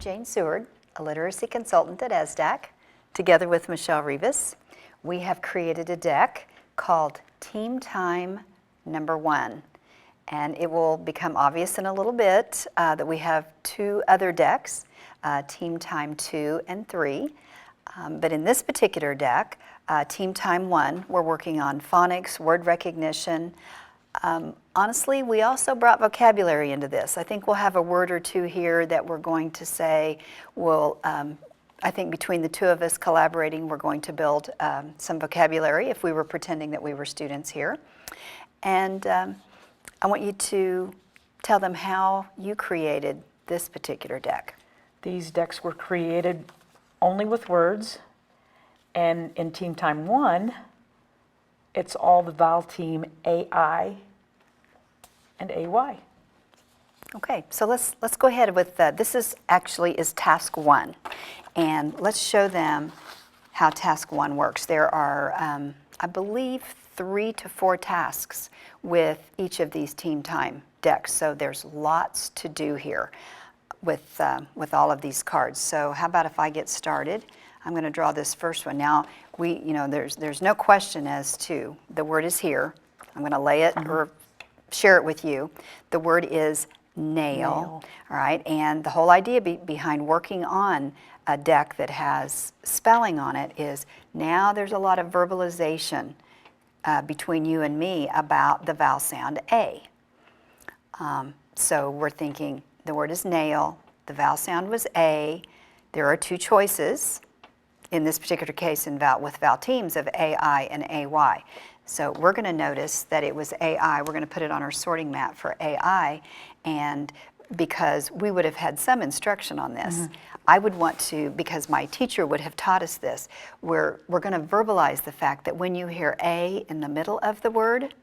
Jane Seward, a literacy consultant at ESDAC. Together with Michelle Rivas, we have created a deck called Team Time Number 1. And it will become obvious in a little bit that we have two other decks, Team Time 2 and 3. But in this particular deck, Team Time 1, we're working on phonics, word recognition. Honestly, we also brought vocabulary into this. I think we'll have a word or two here that we're going to say will, I think between the two of us collaborating, we're going to build some vocabulary if we were pretending that we were students here. And I want you to tell them how you created this particular deck. These decks were created only with words, and in Team Time 1, it's all the vowel team AI and AY. Okay, so let's go ahead with this is task 1, and let's show them how task 1 works. There are, I believe, 3 to 4 tasks with each of these Team Time decks, so there's lots to do here with all of these cards. So how about if I get started? I'm going to draw this first one. Now, there's no question as to the word is here. I'm going to lay it or share it with you. The word is nail. All right, and the whole idea behind working on a deck that has spelling on it is now there's a lot of verbalization between you and me about the vowel sound A. So we're thinking the word is nail, the vowel sound was A. There are 2 choices in this particular case with vowel teams of AI and AY. So we're going to notice that it was AI. We're going to put it on our sorting map for AI, and because we would have had some instruction on this, I would want to, because my teacher would have taught us this, we're going to verbalize the fact that when you hear A in the middle of the word,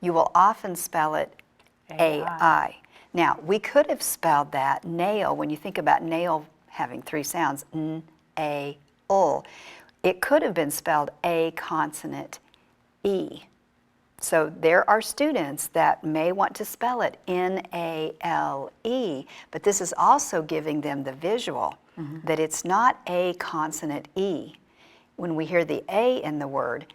you will often spell it AI. Now, we could have spelled that nail, when you think about nail having 3 sounds, N, A, ul. It could have been spelled A consonant E. So there are students that may want to spell it N-A-L-E, but this is also giving them the visual that it's not A consonant E. When we hear the A in the word,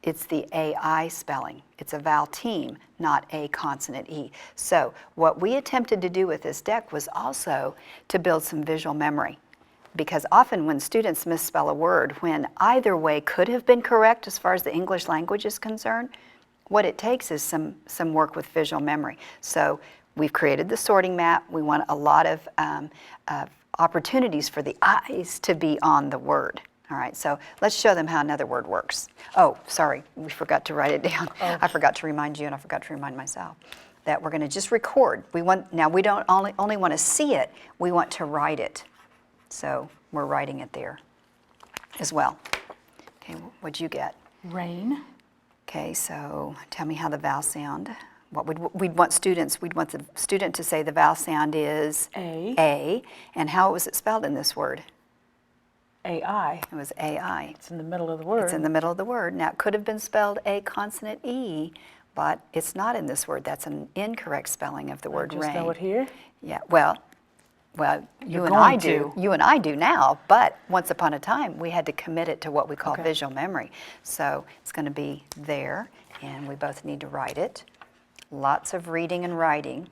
it's the AI spelling. It's a vowel team, not A consonant E. So what we attempted to do with this deck was also to build some visual memory, because often when students misspell a word, when either way could have been correct as far as the English language is concerned, what it takes is some work with visual memory. So we've created the sorting map. We want a lot of opportunities for the eyes to be on the word. All right, so let's show them how another word works. Oh, sorry, we forgot to write it down. I forgot to remind you, and I forgot to remind myself that we're going to just record. We don't only want to see it, we want to write it. So we're writing it there as well. Okay, what'd you get? Rain. Okay, so tell me how the vowel sound. We'd want the student to say the vowel sound is A, and how was it spelled in this word? AI. It was AI. It's in the middle of the word. It's in the middle of the word. Now, it could have been spelled A consonant E, but it's not in this word. That's an incorrect spelling of the word rain. Just know it here? Yeah, well, you and I do. You and I do now, but once upon a time, we had to commit it to what we call visual memory. So it's going to be there, and we both need to write it. Lots of reading and writing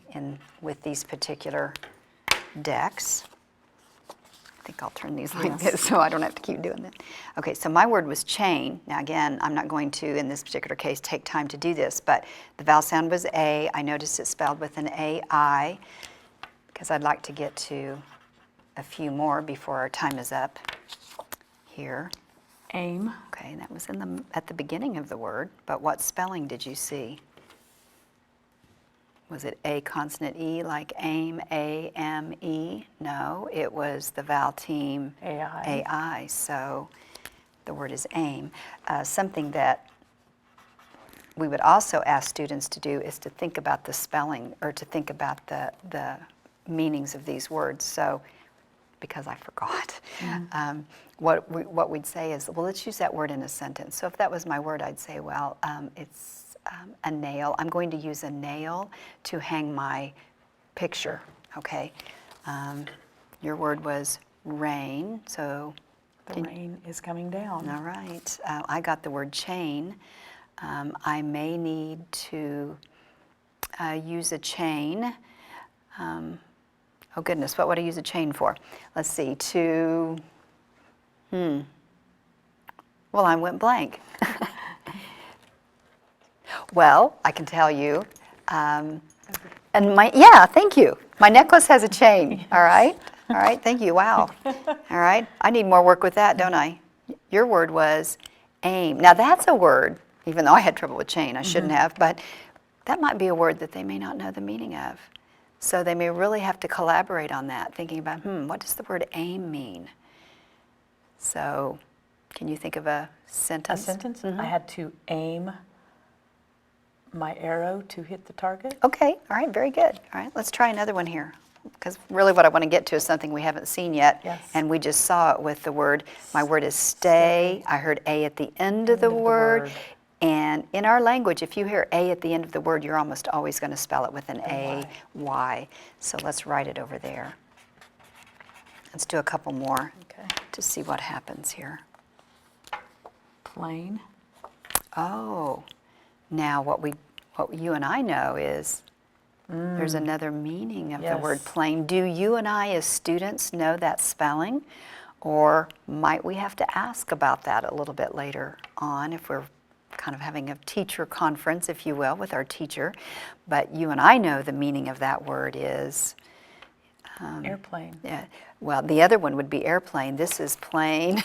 with these particular decks. I think I'll turn these like this so I don't have to keep doing that. Okay, so my word was chain. Now again, I'm not going to, in this particular case, take time to do this, but the vowel sound was A. I noticed it spelled with an A-I, because I'd like to get to a few more before our time is up here. Aim. Okay, that was at the beginning of the word, but what spelling did you see? Was it A consonant E like aim, A-M-E? No, it was the vowel team A-I, so the word is aim. Something that we would also ask students to do is to think about the spelling, or to think about the meanings of these words. So, because I forgot, what we'd say is, well, let's use that word in a sentence. So if that was my word, I'd say, well, it's a nail. I'm going to use a nail to hang my picture, okay? Your word was rain, so The rain is coming down. all right. I got the word chain. I may need to use a chain. Oh goodness, what would I use a chain for? Let's see, well, I went blank. Well, I can tell you, and yeah, thank you. My necklace has a chain, all right? All right, thank you, wow. All right, I need more work with that, don't I? Your word was aim. Now that's a word, even though I had trouble with chain, I shouldn't have, but that might be a word that they may not know the meaning of. So they may really have to collaborate on that, thinking about, what does the word aim mean? So, can you think of a sentence? A sentence? I had to aim my arrow to hit the target. Okay, all right, very good. All right, let's try another one here. Because really what I want to get to is something we haven't seen yet. Yes. And we just saw it with the word, my word is stay. I heard A at the end of the word. And in our language, if you hear A at the end of the word, you're almost always going to spell it with an A-Y. So let's write it over there. Let's do a couple more to see what happens here. Plain. Oh, now what you and I know is there's another meaning of the word plain. Do you and I as students know that spelling? Or might we have to ask about that a little bit later on if we're kind of having a teacher conference, if you will, with our teacher. But you and I know the meaning of that word is... airplane. Yeah. Well, the other one would be airplane. This is plane.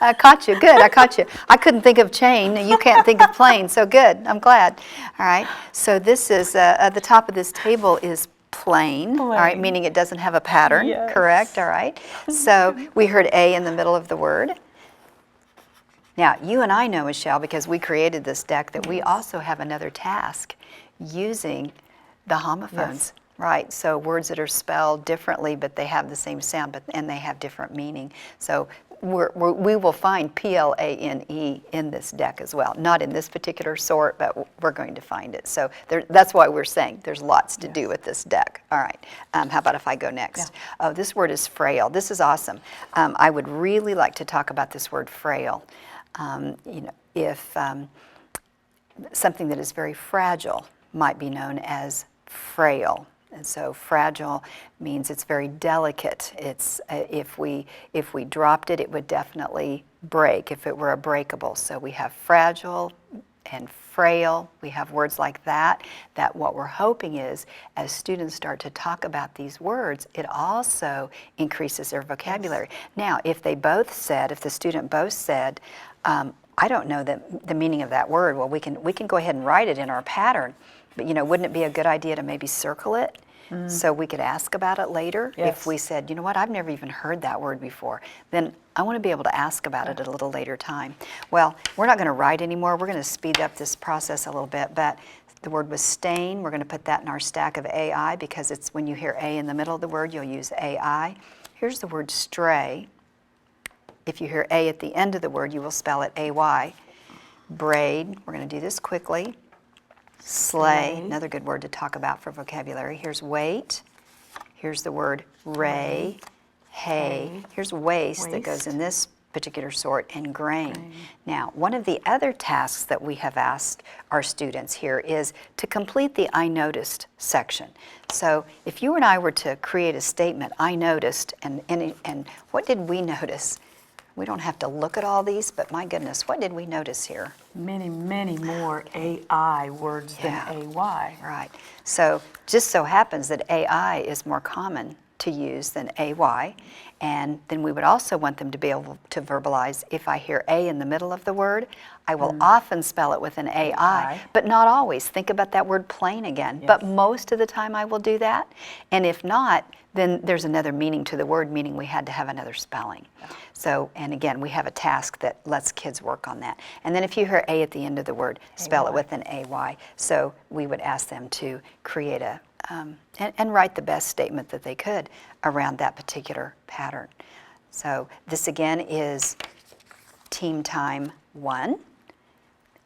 I caught you. Good. I caught you. I couldn't think of chain. You can't think of plane. So good. I'm glad. All right. So this is, at the top of this table is plain. All right, meaning it doesn't have a pattern. Yes. Correct. All right. So we heard A in the middle of the word. Now, you and I know, Michelle, because we created this deck, that we also have another task using the homophones. Right, so words that are spelled differently, but they have the same sound, and they have different meaning. So we will find P-L-A-N-E in this deck as well. Not in this particular sort, but we're going to find it. So that's why we're saying there's lots to do with this deck. All right, how about if I go next? Oh, this word is frail. This is awesome. I would really like to talk about this word frail. You know, if something that is very fragile might be known as frail. And so fragile means it's very delicate. It's if we dropped it, it would definitely break if it were a breakable. So we have fragile and frail. We have words like that. That what we're hoping is, as students start to talk about these words, it also increases their vocabulary. Now, if the student both said, I don't know the meaning of that word, well, we can go ahead and write it in our pattern. But, you know, wouldn't it be a good idea to maybe circle it so we could ask about it later? If we said, you know what, I've never even heard that word before, then I want to be able to ask about it at a little later time. Well, we're not going to write anymore. We're going to speed up this process a little bit. But the word was stain. We're going to put that in our stack of AI because it's when you hear A in the middle of the word, you'll use AI. Here's the word stray. If you hear A at the end of the word, you will spell it A-Y. Braid. We're going to do this quickly. Slay, another good word to talk about for vocabulary. Here's weight. Here's the word ray, hay. Here's waste that goes in this particular sort, and grain. Now, one of the other tasks that we have asked our students here is to complete the I noticed section. So if you and I were to create a statement, I noticed, and what did we notice? We don't have to look at all these, but my goodness, what did we notice here? Many, many more AI words than AY. Right. So just so happens that AI is more common to use than AY. And then we would also want them to be able to verbalize, if I hear A in the middle of the word, I will often spell it with an AI, but not always. Think about that word plain again. But most of the time I will do that. And if not, then there's another meaning to the word, meaning we had to have another spelling. So, and again, we have a task that lets kids work on that. And then if you hear A at the end of the word, spell it with an AY. So we would ask them to create a, and write the best statement that they could around that particular pattern. So this again is Team Time 1.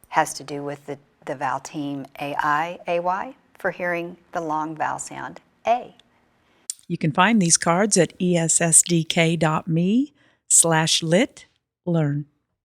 Has to do with the vowel team AI, AY, for hearing the long vowel sound A. You can find these cards at essdk.me/lit learn.